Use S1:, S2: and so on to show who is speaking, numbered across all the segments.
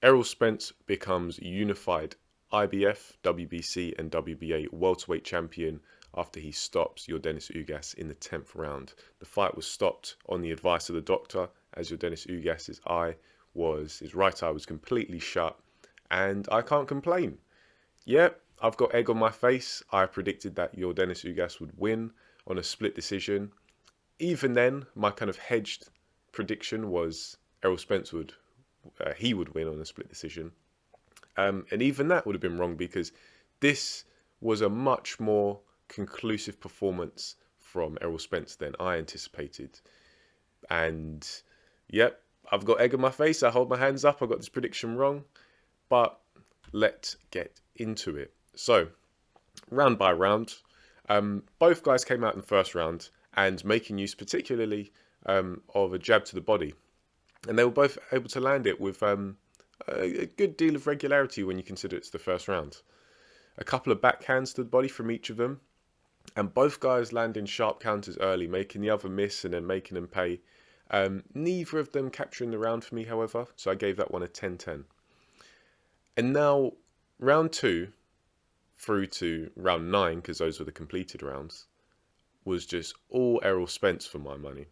S1: Errol Spence becomes unified IBF, WBC, and WBA welterweight champion after he stops Yordenis Ugas in the 10th round. The fight was stopped on the advice of the doctor, as Yordenis Ugas's his right eye was completely shut, and I can't complain. Yep, I've got egg on my face. I predicted that Yordenis Ugas would win on a split decision. Even then, my kind of hedged prediction was Errol Spence would win on a split decision. And even that would have been wrong because this was a much more conclusive performance from Errol Spence than I anticipated. And yep, I've got egg on my face. I hold my hands up. I got this prediction wrong. But let's get into it. So, round by round, both guys came out in the first round and making use particularly of a jab to the body. And they were both able to land it with a good deal of regularity when you consider it's the first round. A couple of backhands to the body from each of them, and both guys landing sharp counters early, making the other miss and then making them pay. Neither of them capturing the round for me, however, so I gave that one a 10-10. And now, round 2 through to round 9, because those were the completed rounds, was just all Errol Spence for my money.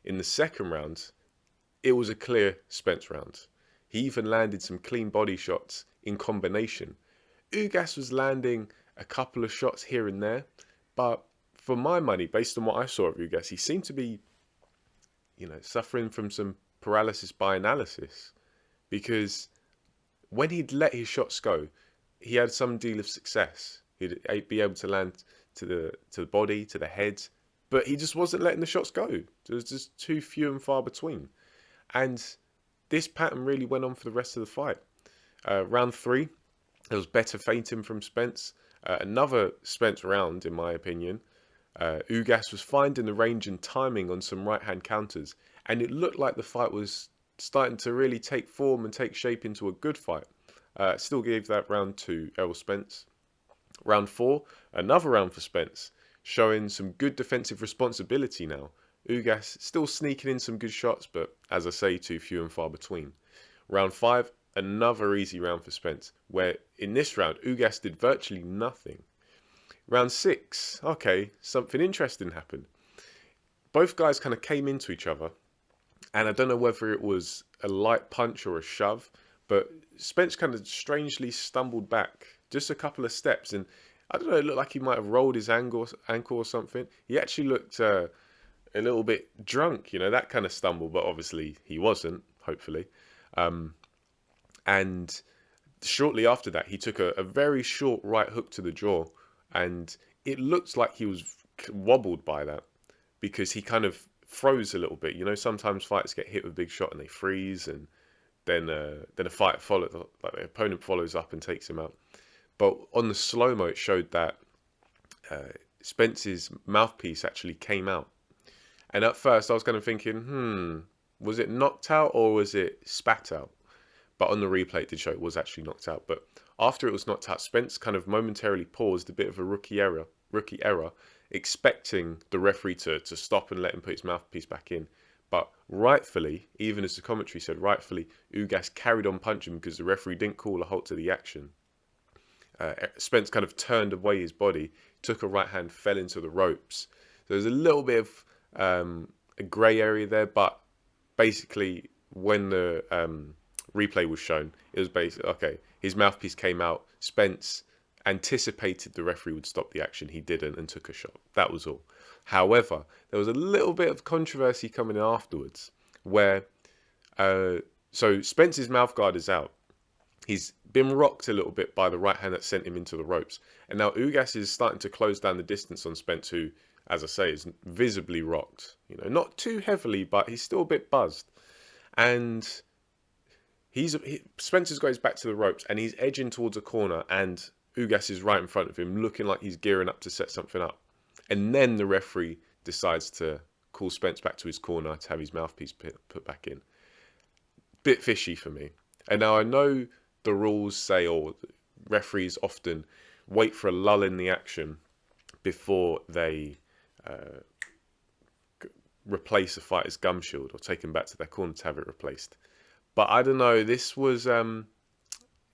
S1: In the second round, it was a clear Spence round. He even landed some clean body shots in combination. Ugas was landing a couple of shots here and there, but for my money, based on what I saw of Ugas, he seemed to be, suffering from some paralysis by analysis, because when he'd let his shots go, he had some deal of success. He'd be able to land to the body, to the head, but he just wasn't letting the shots go. There was just too few and far between. And this pattern really went on for the rest of the fight. Round 3, there was better feinting from Spence. Another Spence round, in my opinion. Ugas was finding the range and timing on some right-hand counters, and it looked like the fight was starting to really take form and take shape into a good fight. Still gave that round to Errol Spence. Round 4, another round for Spence, showing some good defensive responsibility now. Ugas still sneaking in some good shots, but as I say, too few and far between. Round 5, another easy round for Spence, where in this round, Ugas did virtually nothing. Round 6, okay, something interesting happened. Both guys kind of came into each other, and I don't know whether it was a light punch or a shove, but Spence kind of strangely stumbled back just a couple of steps, and I don't know, it looked like he might have rolled his ankle or something. He actually looked a little bit drunk, that kind of stumble, but obviously he wasn't, hopefully. And shortly after that, he took a very short right hook to the jaw, and it looked like he was wobbled by that because he kind of froze a little bit. Sometimes fighters get hit with a big shot and they freeze, and then a fight like the opponent follows up and takes him out. But on the slow-mo, it showed that Spence's mouthpiece actually came out. And at first, I was kind of thinking, was it knocked out or was it spat out? But on the replay, it did show it was actually knocked out. But after it was knocked out, Spence kind of momentarily paused, a bit of a rookie error, expecting the referee to stop and let him put his mouthpiece back in. But rightfully, even as the commentary said, rightfully, Ugas carried on punching because the referee didn't call a halt to the action. Spence kind of turned away his body, took a right hand, fell into the ropes. So there's a little bit of a grey area there, but basically when the replay was shown, it was basically, okay, his mouthpiece came out, Spence anticipated the referee would stop the action, he didn't and took a shot. That was all. However, there was a little bit of controversy coming in afterwards where, so Spence's mouth guard is out. He's been rocked a little bit by the right hand that sent him into the ropes. And now Ugas is starting to close down the distance on Spence, who, as I say, is visibly rocked. Not too heavily, but he's still a bit buzzed. And Spencer's got his back to the ropes and he's edging towards a corner, and Ugas is right in front of him, looking like he's gearing up to set something up. And then the referee decides to call Spence back to his corner to have his mouthpiece put back in. Bit fishy for me. And now I know the rules say, or referees often wait for a lull in the action before they replace a fighter's gum shield or take him back to their corner to have it replaced. But I don't know. This was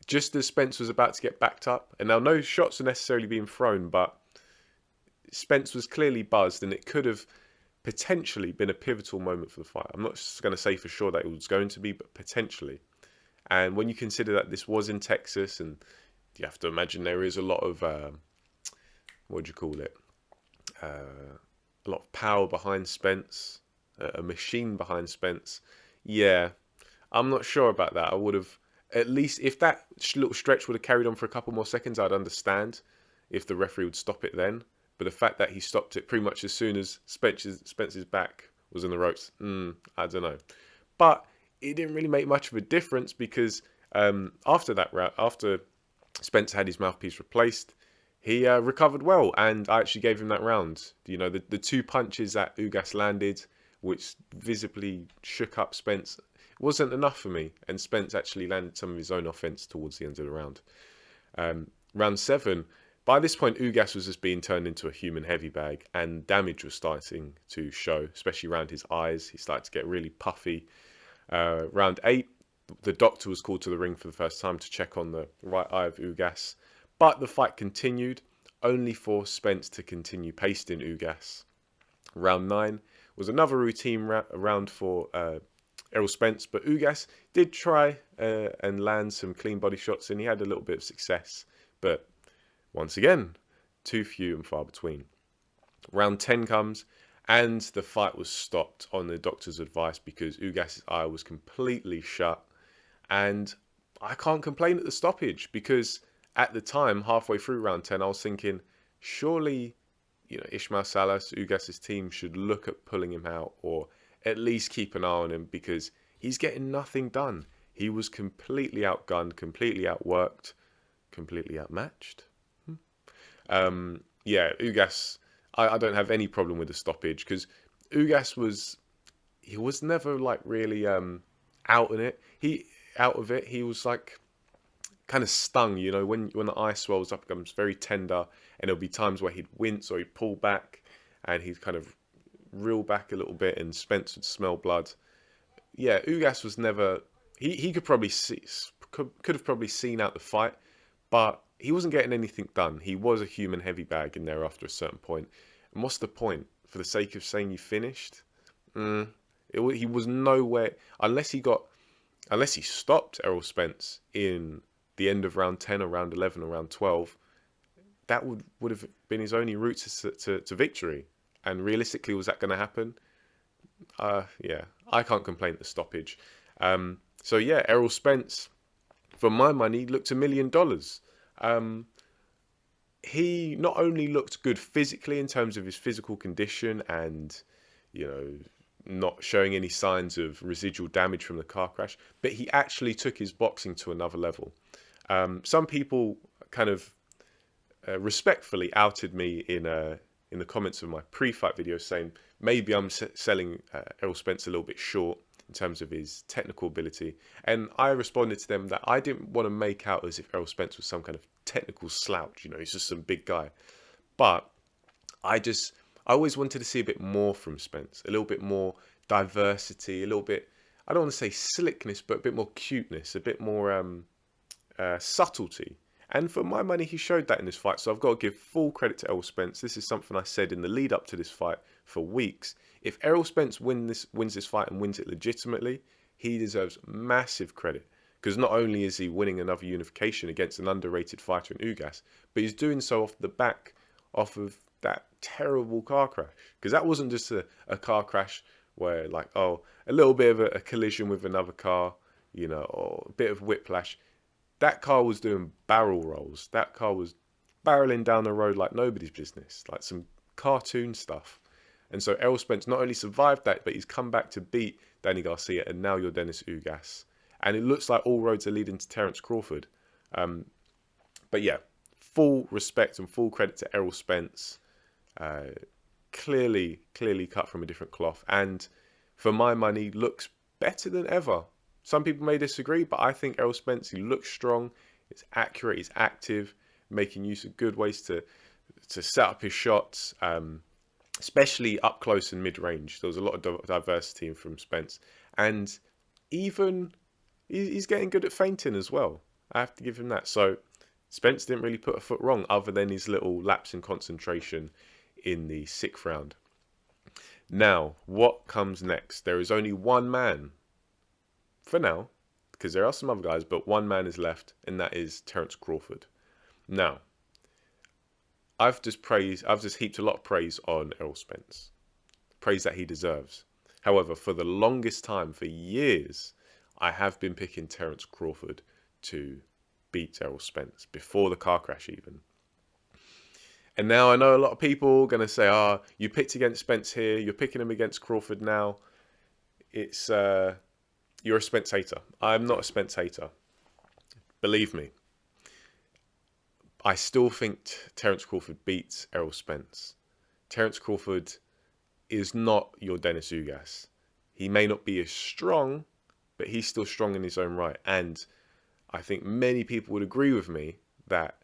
S1: just as Spence was about to get backed up, and now no shots are necessarily being thrown, but Spence was clearly buzzed, and it could have potentially been a pivotal moment for the fight. I'm not going to say for sure that it was going to be, but potentially. And when you consider that this was in Texas, and you have to imagine there is a lot of what do you call it? A lot of power behind Spence, a machine behind Spence. Yeah, I'm not sure about that. I would have, at least if that little stretch would have carried on for a couple more seconds, I'd understand if the referee would stop it then. But the fact that he stopped it pretty much as soon as Spence's back was in the ropes, I don't know. But it didn't really make much of a difference because after that round, after Spence had his mouthpiece replaced, he recovered well, and I actually gave him that round. You know, the two punches that Ugas landed, which visibly shook up Spence, wasn't enough for me, and Spence actually landed some of his own offense towards the end of the round. Round 7, by this point, Ugas was just being turned into a human heavy bag, and damage was starting to show, especially around his eyes. He started to get really puffy. Round 8, the doctor was called to the ring for the first time to check on the right eye of Ugas. But the fight continued, only for Spence to continue pasting Ugas. Round 9 was another routine round for Errol Spence, but Ugas did try and land some clean body shots, and he had a little bit of success. But once again, too few and far between. Round 10 comes, and the fight was stopped on the doctor's advice because Ugas' eye was completely shut. And I can't complain at the stoppage because at the time, halfway through round 10, I was thinking, surely, Ismail Salas, Ugas' team should look at pulling him out or at least keep an eye on him because he's getting nothing done. He was completely outgunned, completely outworked, completely outmatched. Yeah, Ugas, I don't have any problem with the stoppage because Ugas was never like really out of it. He was like kind of stung, when the eye swells up, it becomes very tender, and there'll be times where he'd wince or he'd pull back, and he'd kind of reel back a little bit, and Spence would smell blood. Yeah, Ugas was never. He could probably could have probably seen out the fight, but he wasn't getting anything done. He was a human heavy bag in there after a certain point. And what's the point? For the sake of saying you finished? He was nowhere unless he stopped Errol Spence in the end of round 10 or round 11 or round 12. That would have been his only route to victory. And realistically, was that going to happen? Yeah, I can't complain at the stoppage. So yeah, Errol Spence, for my money, looked $1 million. He not only looked good physically in terms of his physical condition and, not showing any signs of residual damage from the car crash, but he actually took his boxing to another level. Some people kind of respectfully outed me in the comments of my pre-fight video saying maybe I'm selling Errol Spence a little bit short in terms of his technical ability. And I responded to them that I didn't want to make out as if Errol Spence was some kind of technical slouch, he's just some big guy. But I always wanted to see a bit more from Spence, a little bit more diversity, a little bit, I don't want to say slickness, but a bit more cuteness, a bit more subtlety. And for my money, he showed that in this fight. So I've got to give full credit to Errol Spence. This is something I said in the lead up to this fight for weeks. If Errol Spence wins this fight and wins it legitimately, he deserves massive credit. Because not only is he winning another unification against an underrated fighter in Ugas, but he's doing so off of that terrible car crash. Because that wasn't just a car crash where a little bit of a collision with another car, or a bit of whiplash. That car was doing barrel rolls. That car was barreling down the road like nobody's business, like some cartoon stuff. And so Errol Spence not only survived that, but he's come back to beat Danny Garcia and now Yordenis Ugas. And it looks like all roads are leading to Terence Crawford. But yeah, full respect and full credit to Errol Spence. Clearly cut from a different cloth. And for my money, looks better than ever. Some people may disagree, but I think Errol Spence, he looks strong, he's accurate, he's active, making use of good ways to set up his shots, especially up close and mid-range. There was a lot of diversity from Spence. And even he's getting good at feinting as well. I have to give him that. So Spence didn't really put a foot wrong other than his little lapse in concentration in the 6th round. Now, what comes next? There is only one man for now, because there are some other guys, but one man is left, and that is Terence Crawford. Now, I've just heaped a lot of praise on Errol Spence. Praise that he deserves. However, for the longest time, for years, I have been picking Terence Crawford to beat Errol Spence, before the car crash even. And now I know a lot of people are going to say, you picked against Spence here, you're picking him against Crawford now. It's, you're a Spence hater. I'm not a Spence hater. Believe me. I still think Terence Crawford beats Errol Spence. Terence Crawford is not Yordenis Ugas. He may not be as strong, but he's still strong in his own right. And I think many people would agree with me that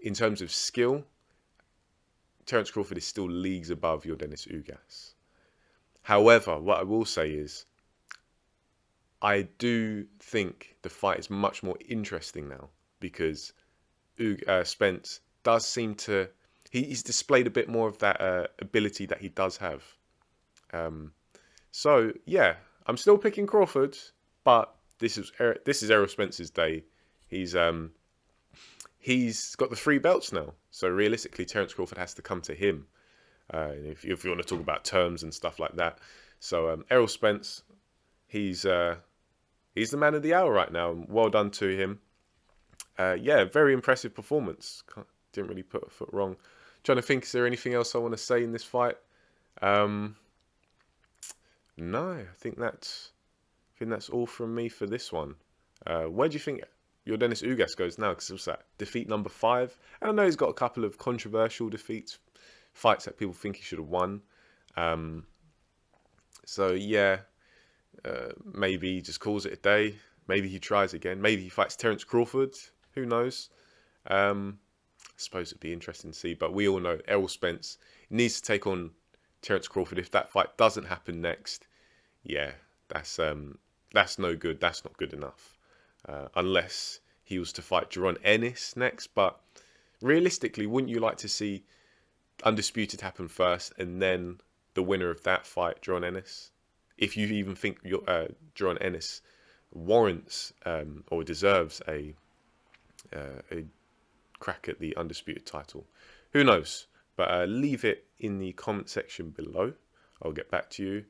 S1: in terms of skill, Terence Crawford is still leagues above Yordenis Ugas. However, what I will say is, I do think the fight is much more interesting now, because Spence does seem to... He's displayed a bit more of that ability that he does have. So, yeah, I'm still picking Crawford, but this is Errol Spence's day. He's got the 3 belts now. So realistically, Terence Crawford has to come to him if you want to talk about terms and stuff like that. So Errol Spence, he's the man of the hour right now. Well done to him. Yeah, very impressive performance. Didn't really put a foot wrong. Trying to think, is there anything else I want to say in this fight? No, I think that's all from me for this one. Where do you think Yordenis Ugas goes now? Because it was that defeat number 5. And I know he's got a couple of controversial defeats, fights that people think he should have won. So yeah, maybe he just calls it a day. Maybe he tries again. Maybe he fights Terence Crawford. Who knows? I suppose it'd be interesting to see. But we all know Errol Spence needs to take on Terence Crawford. If that fight doesn't happen next, yeah, that's no good. That's not good enough. Unless he was to fight Jaron Ennis next. But realistically, wouldn't you like to see Undisputed happen first and then the winner of that fight, Jaron Ennis? If you even think Jaron Ennis warrants or deserves a crack at the Undisputed title. Who knows? But leave it in the comment section below. I'll get back to you.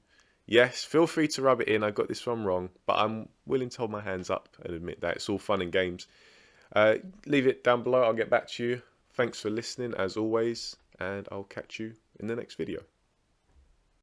S1: Yes, feel free to rub it in. I got this one wrong, but I'm willing to hold my hands up and admit that it's all fun and games. Leave it down below. I'll get back to you. Thanks for listening as always, and I'll catch you in the next video.